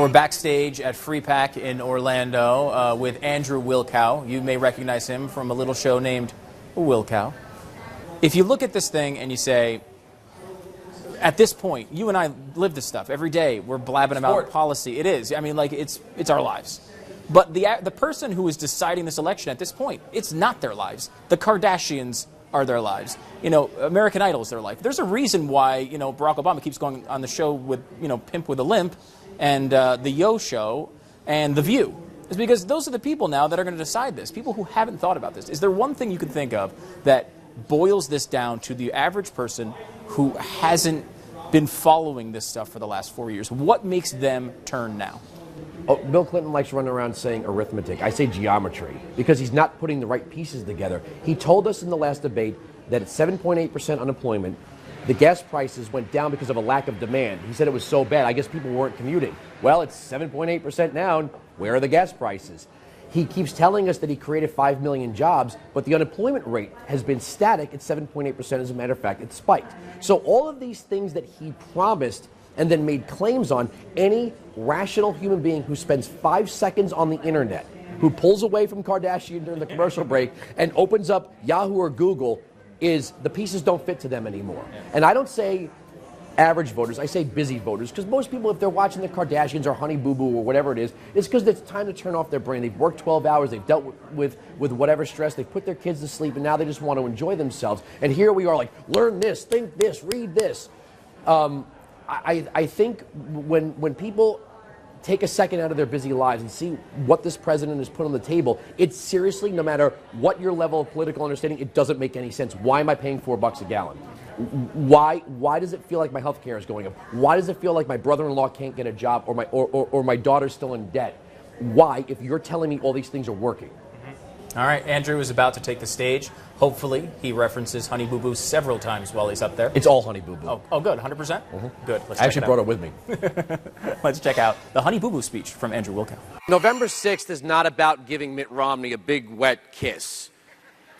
We're backstage at FreePAC in Orlando with Andrew Wilkow. You may recognize him from a little show named Wilkow. If you look at this thing and you say, at this point, you and I live this stuff every day. We're blabbing about policy. It is. I mean, like, it's our lives. But the person who is deciding this election at this point, it's not their lives. The Kardashians are their lives. You know, American Idol is their life. There's a reason why, you know, Barack Obama keeps going on the show with, you know, Pimp with a Limp and the Yo Show and The View. It's because those are the people now that are going to decide this, people who haven't thought about this. Is there one thing you can think of that boils this down to the average person who hasn't been following this stuff for the last 4 years? What makes them turn now? Oh, Bill Clinton likes running around saying arithmetic. I say geometry, because he's not putting the right pieces together. He told us in the last debate that at 7.8% unemployment, the gas prices went down because of a lack of demand. He said it was so bad, I guess people weren't commuting. Well, it's 7.8% now. Where are the gas prices? He keeps telling us that he created 5 million jobs, but the unemployment rate has been static at 7.8%. As a matter of fact, it spiked. So all of these things that he promised and then made claims on, any rational human being who spends 5 seconds on the internet, who pulls away from Kardashian during the commercial break and opens up Yahoo or Google, is the pieces don't fit to them anymore. And I don't say average voters, I say busy voters, because most people, if they're watching the Kardashians or Honey Boo Boo or whatever it is, it's because it's time to turn off their brain. They've worked 12 hours, they've dealt with whatever stress, they've put their kids to sleep, and now they just want to enjoy themselves. And here we are like, learn this, think this, read this. I think when people take a second out of their busy lives and see what this president has put on the table, it's seriously, no matter what your level of political understanding, it doesn't make any sense. Why am I paying $4 a gallon? Why does it feel like my health care is going up? Why does it feel like my brother-in-law can't get a job or my daughter's still in debt? Why, if you're telling me all these things are working? All right, Andrew is about to take the stage. Hopefully, he references Honey Boo Boo several times while he's up there. It's all Honey Boo Boo. Oh, good, 100%? Mm-hmm. Good. Let's I actually brought it with me. Let's check out the Honey Boo Boo speech from Andrew Wilkow. November 6th is not about giving Mitt Romney a big, wet kiss.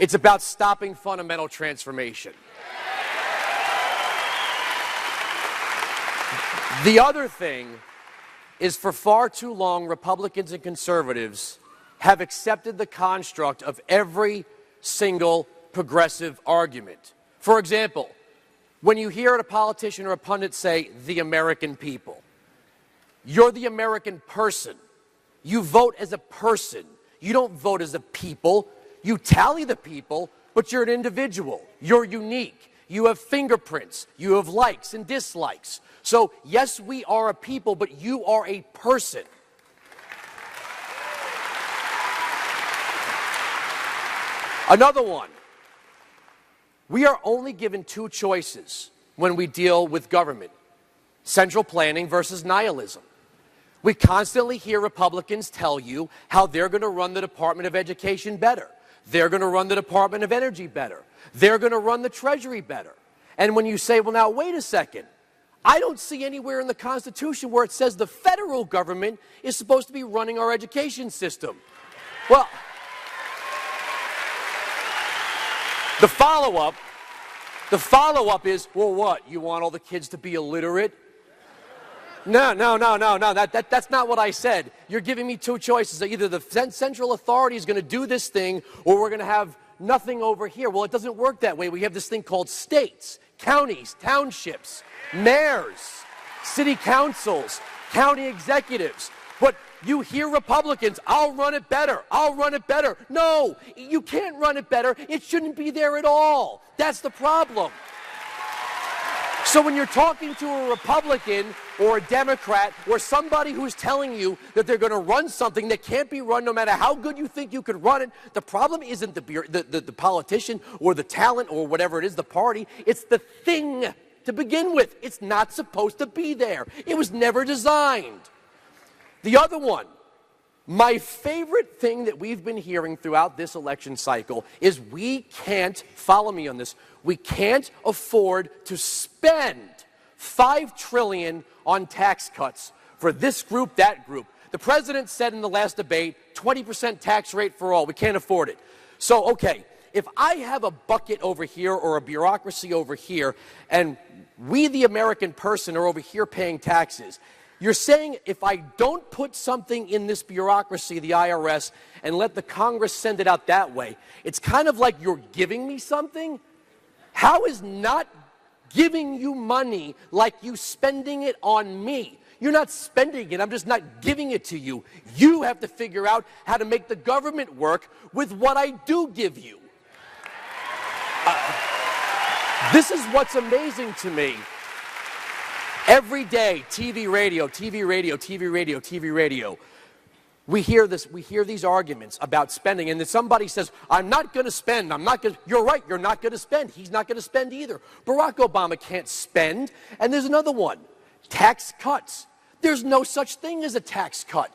It's about stopping fundamental transformation. The other thing is, for far too long, Republicans and conservatives have accepted the construct of every single progressive argument. For example, when you hear a politician or a pundit say, the American people, you're the American person. You vote as a person. You don't vote as a people. You tally the people, but you're an individual. You're unique. You have fingerprints. You have likes and dislikes. So, yes, we are a people, but you are a person. Another one. We are only given two choices when we deal with government: central planning versus nihilism. We constantly hear Republicans tell you how they're going to run the Department of Education better. They're going to run the Department of Energy better. They're going to run the Treasury better. And when you say, well, now, wait a second, I don't see anywhere in the Constitution where it says the federal government is supposed to be running our education system. Well, the follow-up is, well, what, you want all the kids to be illiterate? No, that's not what I said. You're giving me two choices. Either the central authority is going to do this thing, or we're going to have nothing over here. Well, it doesn't work that way. We have this thing called states, counties, townships, mayors, city councils, county executives. But you hear Republicans, I'll run it better, I'll run it better. No, you can't run it better. It shouldn't be there at all. That's the problem. So when you're talking to a Republican or a Democrat or somebody who's telling you that they're going to run something that can't be run no matter how good you think you could run it, the problem isn't the politician or the talent or whatever it is, the party. It's the thing to begin with. It's not supposed to be there. It was never designed. The other one, my favorite thing that we've been hearing throughout this election cycle is we can't, follow me on this, we can't afford to spend $5 trillion on tax cuts for this group, that group. The president said in the last debate, 20% tax rate for all. We can't afford it. So, okay, if I have a bucket over here or a bureaucracy over here, and we, the American person, are over here paying taxes, You're saying if I don't put something in this bureaucracy, the IRS, and let the Congress send it out that way, it's kind of like you're giving me something? How is not giving you money like you spending it on me? You're not spending it, I'm just not giving it to you. You have to figure out how to make the government work with what I do give you. This is what's amazing to me. Every day, TV, radio, TV, radio, TV, radio, TV, radio. We hear these arguments about spending, and then somebody says, I'm not going to spend, you're right, you're not going to spend. He's not going to spend either. Barack Obama can't spend. And there's another one, tax cuts. There's no such thing as a tax cut.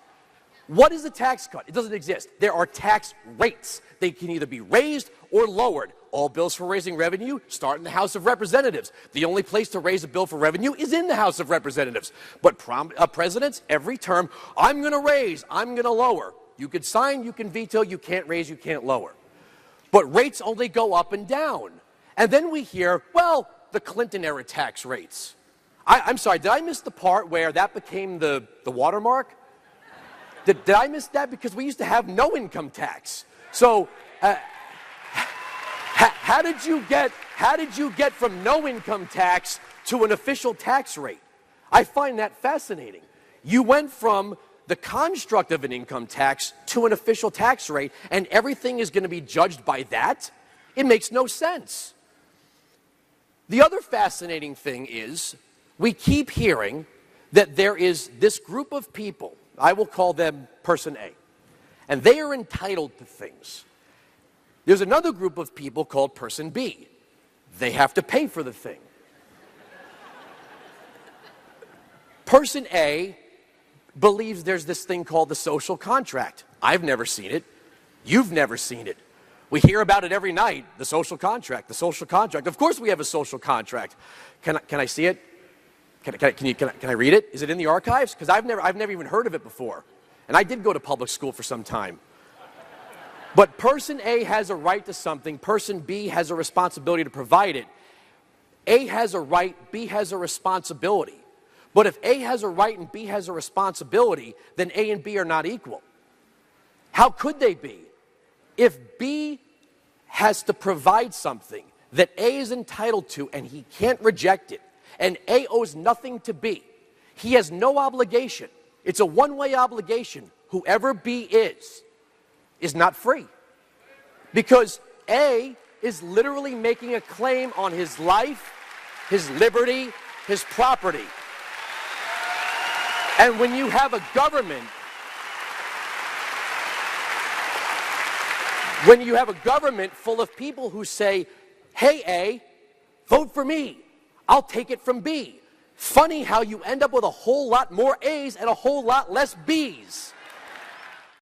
What is a tax cut? It doesn't exist. There are tax rates. They can either be raised or lowered. All bills for raising revenue start in the House of Representatives. The only place to raise a bill for revenue is in the House of Representatives. But presidents, every term, I'm going to raise, I'm going to lower. You can sign, you can veto, you can't raise, you can't lower. But rates only go up and down. And then we hear, well, the Clinton-era tax rates. I'm sorry, did I miss the part where that became the watermark? Did I miss that? Because we used to have no income tax. So... How did you get from no income tax to an official tax rate? I find that fascinating. You went from the construct of an income tax to an official tax rate, and everything is going to be judged by that? It makes no sense. The other fascinating thing is we keep hearing that there is this group of people, I will call them Person A, and they are entitled to things. There's another group of people called Person B. They have to pay for the thing. Person A believes there's this thing called the social contract. I've never seen it. You've never seen it. We hear about it every night, the social contract, the social contract. Of course we have a social contract. Can I see it? Can I read it? Is it in the archives? Because I've never even heard of it before. And I did go to public school for some time. But Person A has a right to something. Person B has a responsibility to provide it. A has a right, B has a responsibility. But if A has a right and B has a responsibility, then A and B are not equal. How could they be? If B has to provide something that A is entitled to and he can't reject it, and A owes nothing to B, he has no obligation. It's a one-way obligation. Whoever B is not free. Because A is literally making a claim on his life, his liberty, his property. And when you have a government, full of people who say, hey A, vote for me, I'll take it from B. Funny how you end up with a whole lot more A's and a whole lot less B's.